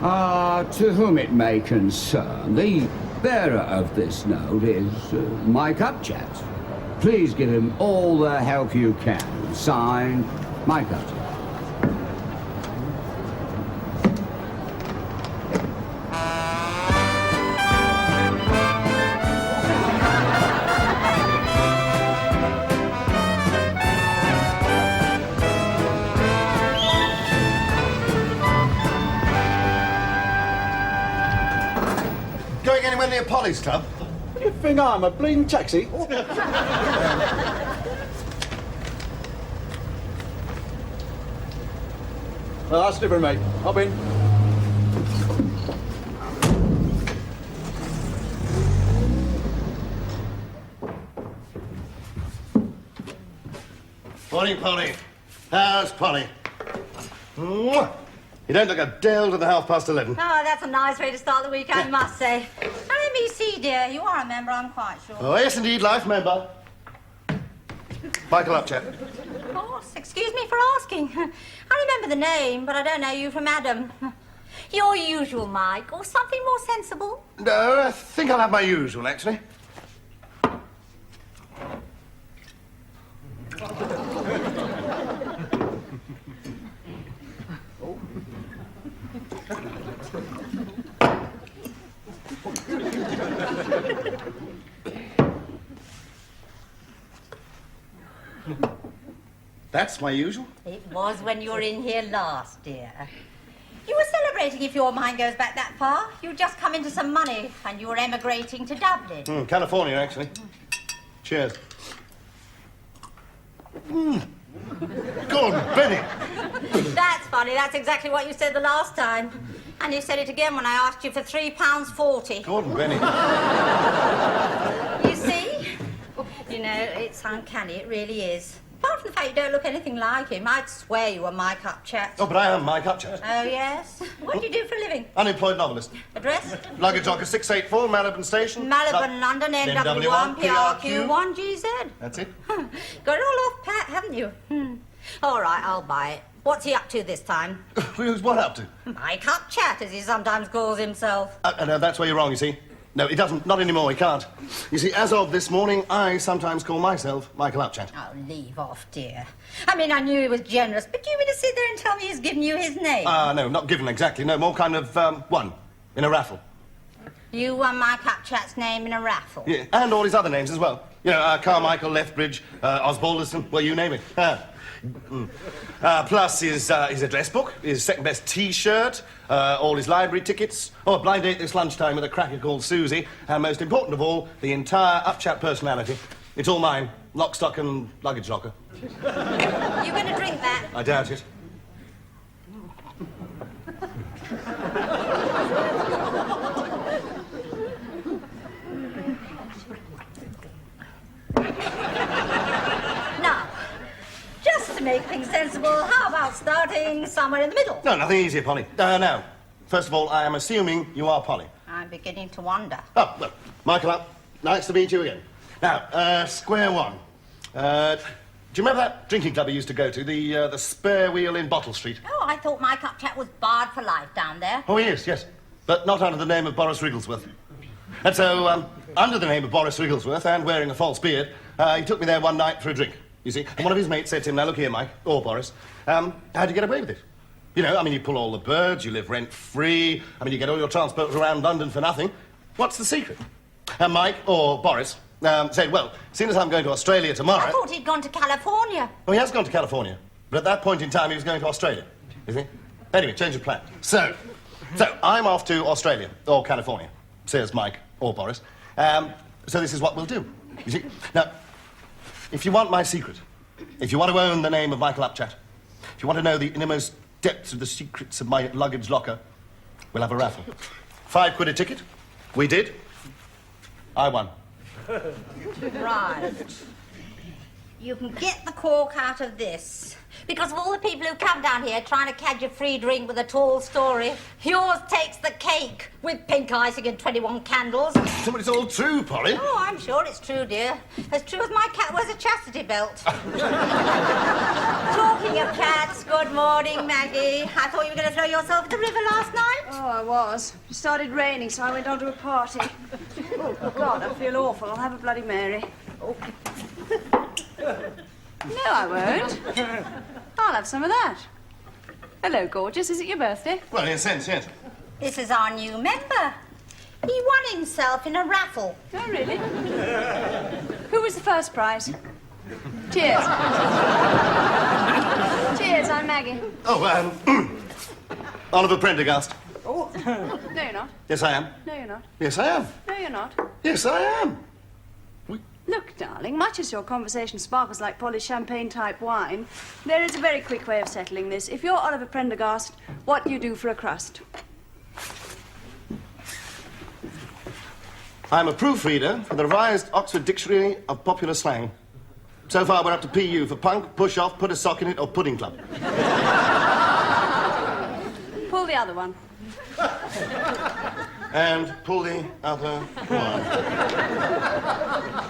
To whom it may concern, the bearer of this note is Mike Upchat. Please give him all the help you can. Signed, Mike Upchat. Going anywhere near Polly's club? You think I'm a bleeding taxi? Well, that's different, mate. Hop in. Morning, Polly. How's Polly? Mwah. You don't look a day older than 11:30. Oh, that's a nice way to start the week, I must say. Now, let me see, dear. You are a member, I'm quite sure. Oh, yes, indeed, life member. Michael Upchat. Of course. Excuse me for asking. I remember the name, but I don't know you from Adam. Your usual, Mike, or something more sensible? No, I think I'll have my usual, actually. That's my usual. It was when you were in here last, dear. You were celebrating if your mind goes back that far. You'd just come into some money and you were emigrating to Dublin. California, actually. Cheers. God, Benny. That's funny. That's exactly what you said the last time. And you said it again when I asked you for £3.40. Gordon Benny. You see? You know, it's uncanny. It really is. Apart from the fact you don't look anything like him, I'd swear you were Mike Upchat. Oh, but I am Mike Upchat. Oh, yes? What do you do for a living? Unemployed novelist. Address? Luggage locker 684, Malibon Station. Malibon, London, NW1, PRQ1, GZ. That's it. Got it all off pat, haven't you? All right, I'll buy it. What's he up to this time? Who's what up to? Mike Upchat, as he sometimes calls himself. No, that's where you're wrong, you see. No, he doesn't. Not anymore. He can't. You see, as of this morning, I sometimes call myself Michael Upchat. Oh, leave off, dear. I mean, I knew he was generous, but do you mean to sit there and tell me he's given you his name? No, not given exactly. No, more kind of, won. In a raffle. You won Mike Upchat's name in a raffle? Yeah, and all his other names as well. You know, Carmichael, Lethbridge, Osbalderson, well, you name it. Plus his address book, his second best T-shirt, all his library tickets, a blind date this lunchtime with a cracker called Susie, and most important of all, the entire Upchat personality. It's all mine, lock, stock and luggage locker. You going to drink that? I doubt it. Now, just to make things sensible, how about starting somewhere in the middle? No, nothing easier, Polly. No. First of all, I am assuming you are Polly. I'm beginning to wonder. Oh, well, Michael Up, nice to meet you again. Now, square one. Do you remember that drinking club we used to go to, the Spare Wheel in Bottle Street? Oh, I thought Mike Upchat was barred for life down there. Oh, he is, yes. But not under the name of Boris Wrigglesworth. And so, under the name of Boris Wrigglesworth and wearing a false beard, he took me there one night for a drink, you see. And one of his mates said to him, now look here, Mike, or Boris, how'd you get away with it? You know, I mean, you pull all the birds, you live rent-free, I mean, you get all your transport around London for nothing. What's the secret? And Mike, or Boris, said, well, seeing as I'm going to Australia tomorrow... I thought he'd gone to California. Well, he has gone to California. But at that point in time, he was going to Australia, is he? Anyway, change of plan. So I'm off to Australia, or California, says Mike, or Boris. So this is what we'll do, you see. Now, if you want my secret, if you want to own the name of Michael Upchat, if you want to know the innermost depths of the secrets of my luggage locker, we'll have a raffle. £5 a ticket. We did. I won. Right. You can get the cork out of this. Because of all the people who come down here trying to catch a free drink with a tall story, yours takes the cake with pink icing and 21 candles. But it's all true, Polly. Oh, I'm sure it's true, dear. As true as my cat wears a chastity belt. Talking Upchats. Good morning, Maggie. I thought you were going to throw yourself in the river last night. Oh, I was. It started raining, so I went on to a party. Oh, God, I feel awful. I'll have a Bloody Mary. Oh. No, I won't. I'll have some of that. Hello, gorgeous. Is it your birthday? Well, in a sense, yes. This is our new member. He won himself in a raffle. Oh, really? Who was the first prize? Cheers. Cheers, I'm Maggie. Oh, Oliver Prendergast. Oh. No, you're not. Yes, I am. No, you're not. Yes, I am. No, you're not. Yes, I am. Look, darling, much as your conversation sparkles like polished champagne-type wine, there is a very quick way of settling this. If you're Oliver Prendergast, what do you do for a crust? I'm a proofreader for the revised Oxford Dictionary of Popular Slang. So far, we're up to PU for punk, push off, put a sock in it, or pudding club. Pull the other one. And pull the other one.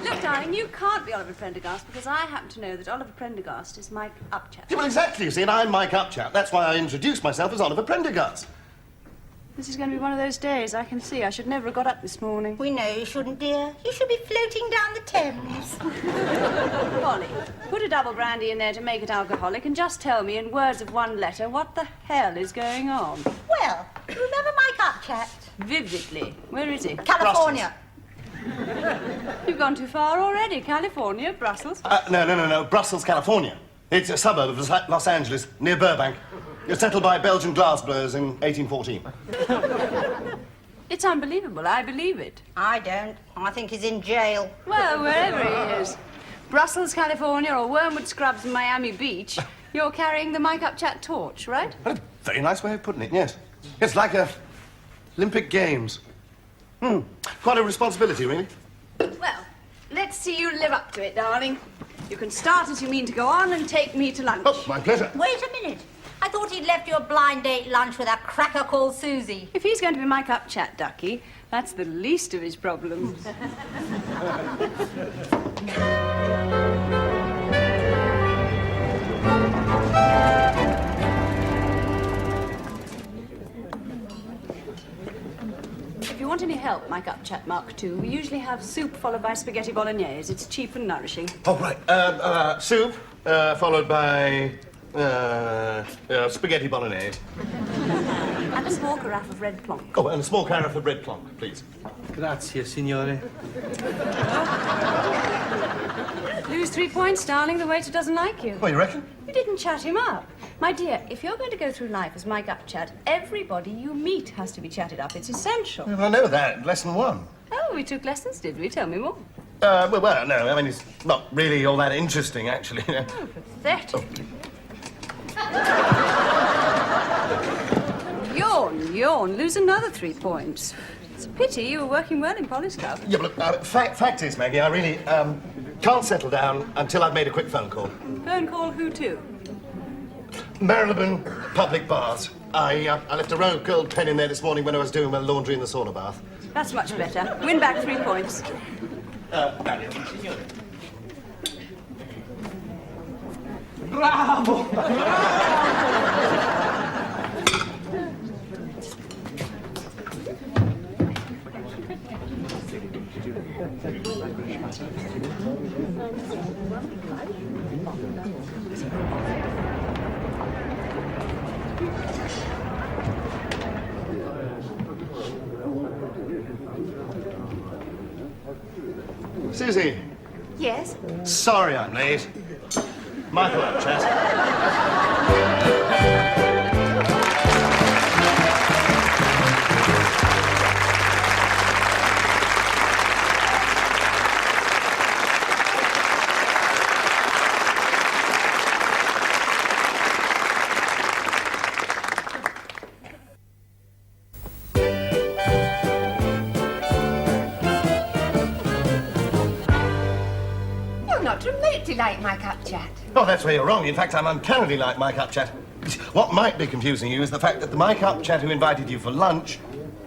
Look, darling, you can't be Oliver Prendergast because I happen to know that Oliver Prendergast is Mike Upchat. Yeah, well, exactly, you see, and I'm Mike Upchat. That's why I introduced myself as Oliver Prendergast. This is going to be one of those days, I can see. I should never have got up this morning. We know you shouldn't, dear. You should be floating down the Thames. Polly, put a double brandy in there to make it alcoholic and just tell me in words of one letter what the hell is going on. Well, remember Mike Upchat? Vividly. Where is he? California. You've gone too far already. California, Brussels. No. Brussels, California. It's a suburb of Los Angeles, near Burbank. It was settled by Belgian glassblowers in 1814. It's unbelievable. I believe it. I don't. I think he's in jail. Well, wherever he is. Brussels, California, or Wormwood Scrubs, Miami Beach, you're carrying the Mike Upchat torch, right? What a very nice way of putting it, yes. It's like Olympic Games. Quite a responsibility, really. Well, let's see you live up to it, darling. You can start as you mean to go on and take me to lunch. Oh, my pleasure. Wait a minute. I thought he'd left you a blind date lunch with a cracker called Susie. If he's going to be Mike Upchat, Ducky, that's the least of his problems. If you want any help, Mike Upchat Mark II, we usually have soup followed by spaghetti bolognese. It's cheap and nourishing. Oh, right. Soup, followed by spaghetti bolognese. And a small carafe of red plonk. Oh, and a small carafe of red plonk, please. Grazie, signore. Lose 3 points, darling. The waiter doesn't like you. Oh, you reckon? You didn't chat him up. My dear, if you're going to go through life as Mike Upchat, everybody you meet has to be chatted up. It's essential. Well, I know that. Lesson 1. Oh, we took lessons, did we? Tell me more. Well, no. I mean, it's not really all that interesting, actually. Oh, pathetic. Yawn. Lose another 3 points. It's a pity. You were working well in Polly's club. Yeah, but look, fact is, Maggie, I really can't settle down until I've made a quick phone call. Phone call who to? Marylebone Public Baths. I left a rogue gold pen in there this morning when I was doing my laundry in the sauna bath. That's much better. Win back 3 points. Bravo! Susie. Yes? Sorry I'm late. Michael Upchat. You're not remotely like Mike Upchat. Oh, that's where you're wrong. In fact, I'm uncannily like Mike Upchat. What might be confusing you is the fact that the Mike Upchat who invited you for lunch,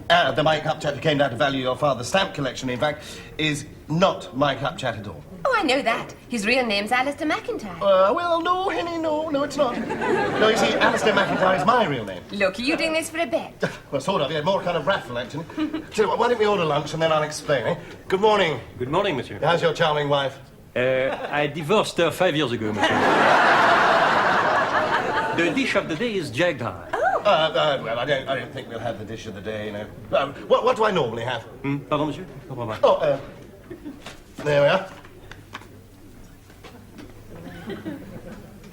the Mike Upchat who came down to value your father's stamp collection, in fact, is not Mike Upchat at all. Oh, I know that. His real name's Alistair McIntyre. Well, no, Henny, no, it's not. No, you see, Alistair McIntyre is my real name. Look, are you doing this for a bet? Well, sort of, yeah, more kind of raffle, actually. So, why don't we order lunch and then I'll explain, eh? Good morning. Good morning, monsieur. How's your charming wife? I divorced her 5 years ago, monsieur. The dish of the day is jagged high. Well, I don't think we'll have the dish of the day, you know. What do I normally have? Pardon, monsieur? No problem. Oh, there we are.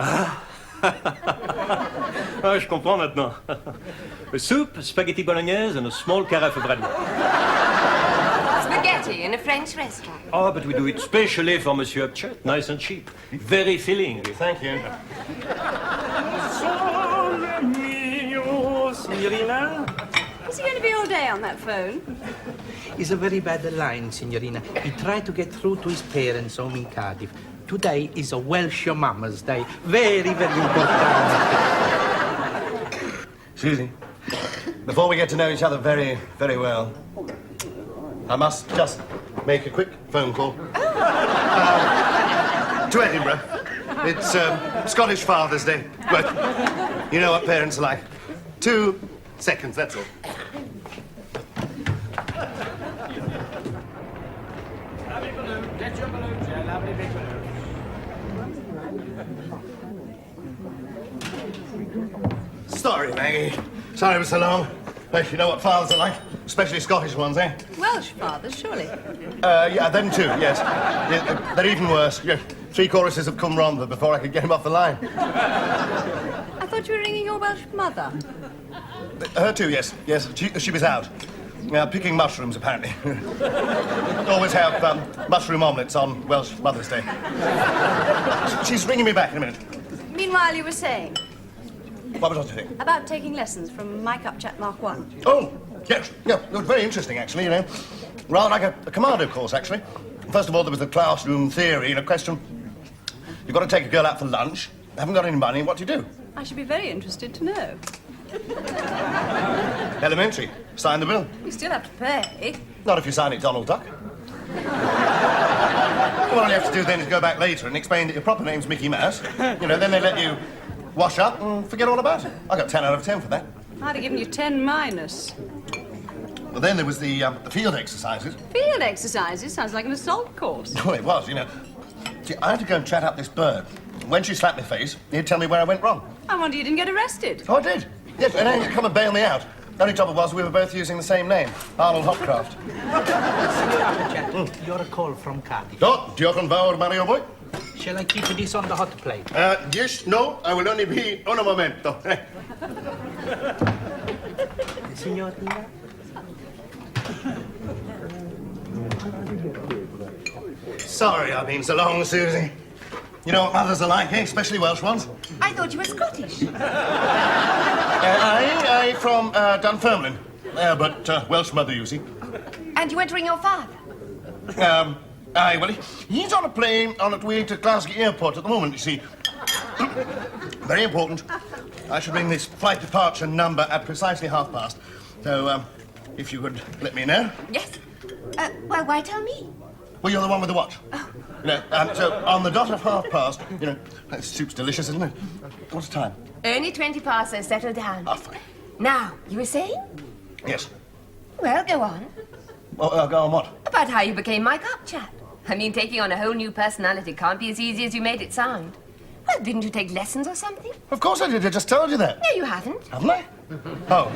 Ah, je comprends maintenant. A soup, spaghetti bolognaise, and a small carafe of red wine. Spaghetti in a French restaurant. Oh, but we do it specially for Monsieur Upchat. Nice and cheap. Very filling. Thank you. Signorina? Is he going to be all day on that phone? It's a very bad line, Signorina. He tried to get through to his parents home in Cardiff. Today is a Welsh Mama's Day. Very, very important. Susie, before we get to know each other very, very well, I must just make a quick phone call. To Edinburgh. It's Scottish Father's Day. Well, you know what parents are like. 2 seconds, that's all. Get your balloons, yeah, lovely big balloons. Sorry, Maggie. Sorry it was so long. But you know what fathers are like, especially Scottish ones, eh? Welsh fathers, surely. Yeah, them too, yes. Yeah, they're even worse. Yeah, 3 choruses have come round before I could get him off the line. I thought you were ringing your Welsh mother. Her too, yes. Yes, she was out. Picking mushrooms, apparently. Always have mushroom omelettes on Welsh Mother's Day. She's ringing me back in a minute. Meanwhile, you were saying What was I saying? about taking lessons from Mike Upchat Mark 1. Oh, yes. Yeah, it was very interesting, actually, you know. Rather like a commando course, actually. First of all, there was the classroom theory, question. You've got to take a girl out for lunch. Haven't got any money, what do you do? I should be very interested to know. Elementary. Sign the bill. You still have to pay. Not if you sign it Donald Duck. Well, all you have to do then is go back later and explain that your proper name's Mickey Mouse. Then they let you wash up and forget all about it. I got 10 out of 10 for that. I'd have given you 10 minus. Well, then there was the field exercises. Field exercises sounds like an assault course. Oh, it was, See, I had to go and chat up this bird. When she slapped my face, he'd tell me where I went wrong. I wonder you didn't get arrested. Oh, I did. Yes, and then he'd come and bail me out. The only trouble was we were both using the same name, Arnold Hopcroft. You're a call from Cardiff. Oh, diolch yn fawr, Mario boy. Shall I keep this on the hot plate? Yes, no, I will only be un momento. Signorina? Sorry I've been so long, Susie. You know what mothers are like, eh? Especially Welsh ones. I thought you were Scottish. I from Dunfermline. But Welsh mother, you see. And you went to ring your father. Well, he's on a plane on its way to Glasgow Airport at the moment, you see. Very important. I should ring this flight departure number at precisely 30:30. So, if you could let me know. Yes. Well, why tell me? Well, you're the one with the watch. Oh. So on the dot of 30:30, that soup's delicious, isn't it? What's the time? Only 20 past, so settle down. Oh, fine. Now, you were saying? Yes. Well, go on. Well, go on what? About how you became Mike Upchat. I mean, taking on a whole new personality can't be as easy as you made it sound. Well, didn't you take lessons or something? Of course I did. I just told you that. No, you haven't. Haven't I? Oh,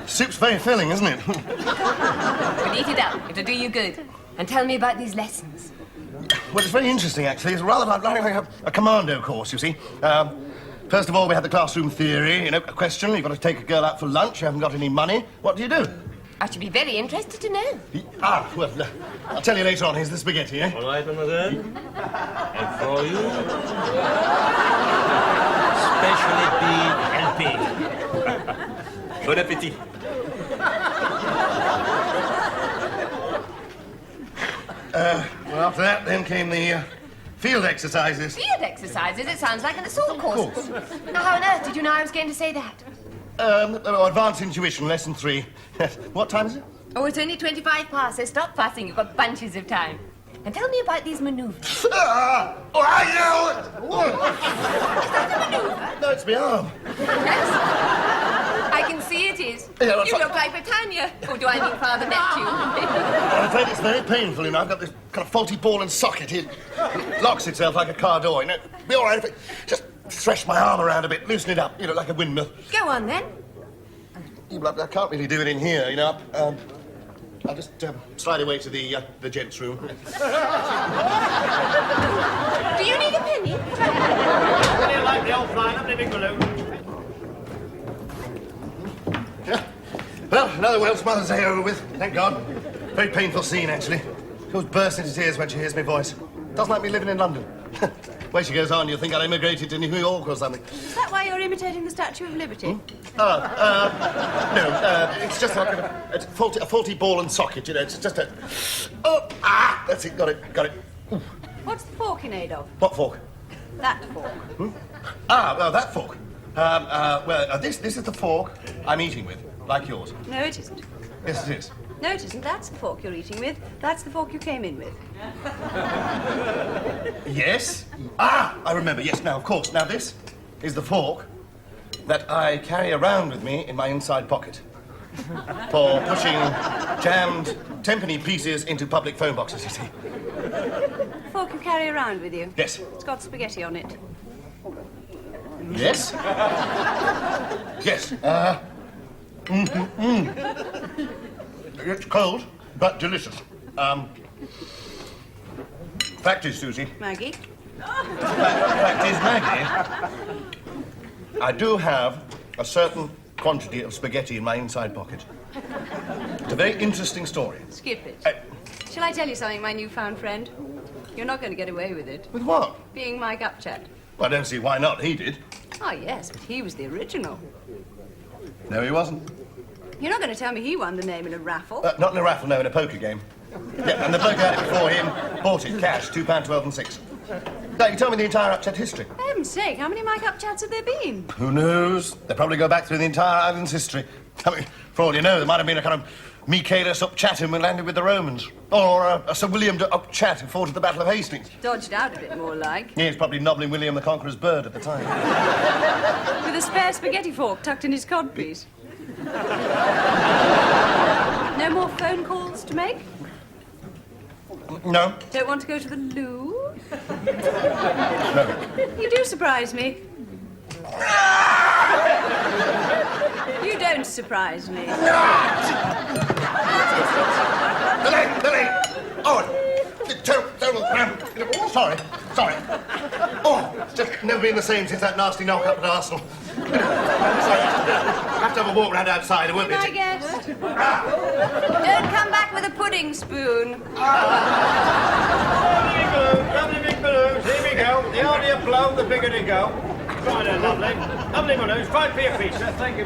soup's very filling, isn't it? But eat it up. It'll do you good. And tell me about these lessons. Well, it's very interesting, actually. It's rather like a commando course, you see. First of all, we had the classroom theory, a question. You've got to take a girl out for lunch. You haven't got any money. What do you do? I should be very interested to know. Well, I'll tell you later on. Here's the spaghetti, eh? All right, mademoiselle. And for you, specialty LP. Bon appétit. Well, after that, then came the field exercises. Field exercises? It sounds like an assault course. Now, how on earth did you know I was going to say that? Advanced intuition, lesson 3. What time is it? Oh, it's only 25 past, so stop fussing. You've got bunches of time. And tell me about these maneuvers. Is that a maneuver? No, it's my arm. Yes. I can see it is. Yeah, You look like Britannia. Or do I mean Father Neptune? I'm afraid it's very painful, you know. I've got this kind of faulty ball and socket here. It locks itself like a car door, you know. It'll be all right if I just thresh my arm around a bit, loosen it up, you know, like a windmill. Go on, then. Yeah, but I can't really do it in here, you know. I'll just slide away to the gents' room. Do you need a penny? Really like the old flying up living balloon. Yeah. Well, another Welsh Mother's Day over with, thank God. Very painful scene, actually. She always bursts into tears when she hears my voice. Doesn't like me living in London. The way she goes on, you'll think I immigrated to New York or something. Is that why you're imitating the Statue of Liberty? No, it's just like a faulty ball and socket, you know. It's just a... That's it, got it. Ooh. What's the fork in aid of? What fork? That fork. Well, that fork. This is the fork I'm eating with, like yours. No, it isn't. Yes, it is. No, it isn't. That's the fork you're eating with. That's the fork you came in with. Yes? I remember. Yes, now, of course. Now, this is the fork that I carry around with me in my inside pocket for pushing jammed tenpenny pieces into public phone boxes, you see. The fork you carry around with you? Yes. It's got spaghetti on it. Yes? Yes. It's cold, but delicious. Fact is, Susie... Maggie? Fact is, Maggie, I do have a certain quantity of spaghetti in my inside pocket. It's a very interesting story. Skip it. Shall I tell you something, my newfound friend? You're not going to get away with it. With what? Being Mike Upchat. Well, I don't see why not. He did. Oh, yes, but he was the original. No, he wasn't. You're not going to tell me he won the name in a raffle? Not in a raffle, no, in a poker game. Yeah, and the bloke who had it before him bought it cash, £2.12 and 6. No, you told me the entire Upchat history. For heaven's sake, how many Mike Upchats have there been? Who knows? They probably go back through the entire island's history. I mean, for all you know, there might have been a kind of Michaelis Upchatum who landed with the Romans. Or a Sir William de Upchat who fought at the Battle of Hastings. Dodged out a bit more like. Yeah, he's probably nobbling William the Conqueror's bird at the time. With a spare spaghetti fork tucked in his codpiece. No more phone calls to make? No. Don't want to go to the loo? No. You do surprise me. You don't surprise me. Lily! Oh, terrible. Sorry. Oh, it's just never been the same since that nasty knock-up at Arsenal. Sorry, I have to have a walk round outside. It won't be... My guest. Don't come back with a pudding spoon. Lovely big balloons. Here we go. The harder you blow, the bigger they go. Right then, lovely. Lovely balloons. 5p a piece, sir. Thank you.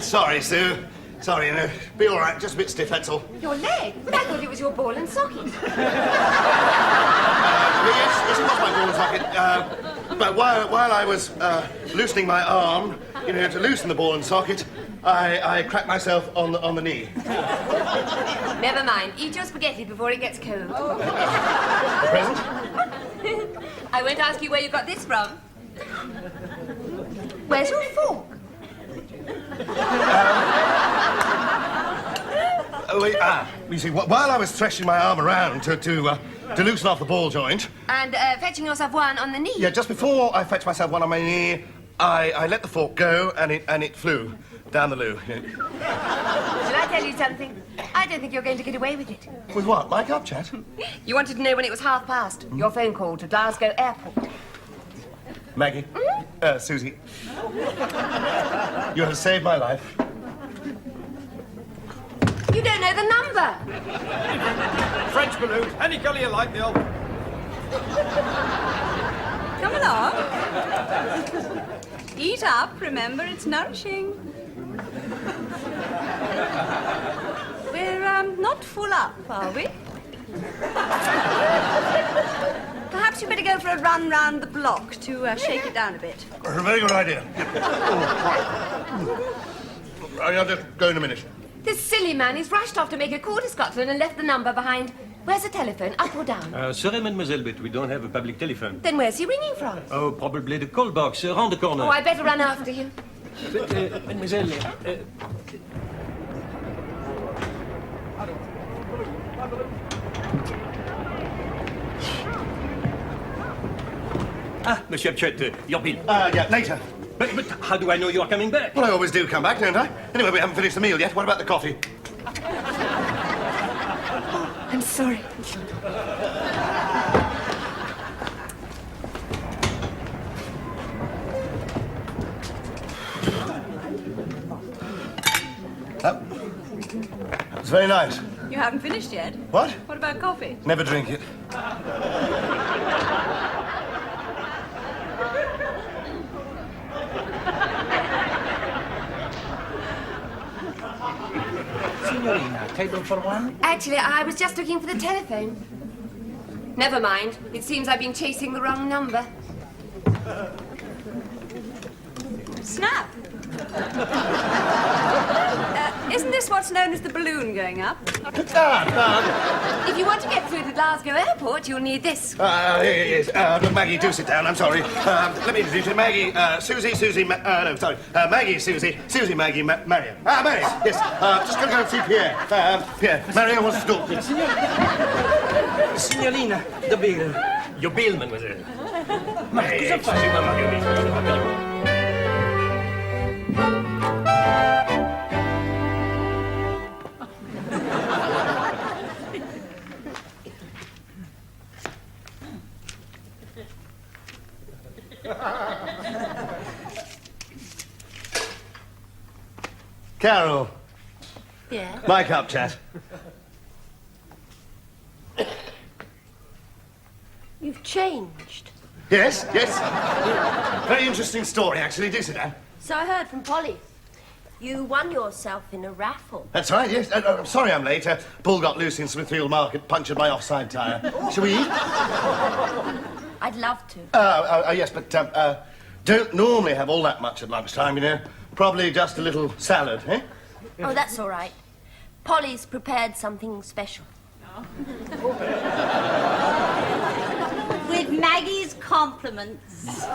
Sorry, Sue. Sorry, you know. Be all right. Just a bit stiff, that's all. Your leg? But I thought it was your ball and socket. Yes, it was my ball and socket. But while I was loosening my arm, you know, to loosen the ball and socket, I cracked myself on the knee. Never mind. Eat your spaghetti before it gets cold. The present? I won't ask you where you got this from. Where's your fork? You see, while I was threshing my arm around to loosen off the ball joint... And fetching yourself one on the knee. Yeah, just before I fetched myself one on my knee, I let the fork go and it flew down the loo. Shall I tell you something? I don't think you're going to get away with it. With what? Mike Upchat? You wanted to know when it was past. Your phone call to Glasgow Airport. Maggie? Susie? You have saved my life. You don't know the number. French balloons. Any colour you like, they'll... Come along. Eat up. Remember, it's nourishing. We're not full up, are we? Perhaps you better go for a run round the block to shake it down a bit. A very good idea. I'll just go in a minute. This silly man is rushed off to make a call to Scotland and left the number behind. Where's the telephone, up or down? Sorry, mademoiselle, but we don't have a public telephone. Then where's he ringing from? Oh, probably the call box, round the corner. Oh, I better run after him. But, mademoiselle, Monsieur Upchat, your bill. Yeah, later. But how do I know you are coming back? Well, I always do come back, don't I? Anyway, we haven't finished the meal yet. What about the coffee? I'm sorry. It's very nice. You haven't finished yet? What? What about coffee? Never drink it. Signorina, table for one? Actually, I was just looking for the telephone. Never mind. It seems I've been chasing the wrong number. Snap! Isn't this what's known as the balloon going up? If you want to get through to Glasgow Airport, you'll need this. Yes. Look, Maggie, do sit down. I'm sorry. Let me introduce you. Maggie, Maggie, Susie, Maggie, Marion. Marion, yes. Just gonna go and see Pierre. Pierre, Marion wants to talk. Signorina, the bill. Your bill, mademoiselle. Ma cosa fai? Carol. Yeah? Mike Upchat. You've changed. Yes. Very interesting story, actually. Do sit down. So I heard from Polly. You won yourself in a raffle. That's right, yes. I'm sorry I'm late. Bull got loose in Smithfield Market, punctured my offside tyre. Shall we eat? I'd love to. Yes, but don't normally have all that much at lunchtime, you know. Probably just a little salad, eh? Oh, that's all right. Polly's prepared something special. With Maggie's compliments.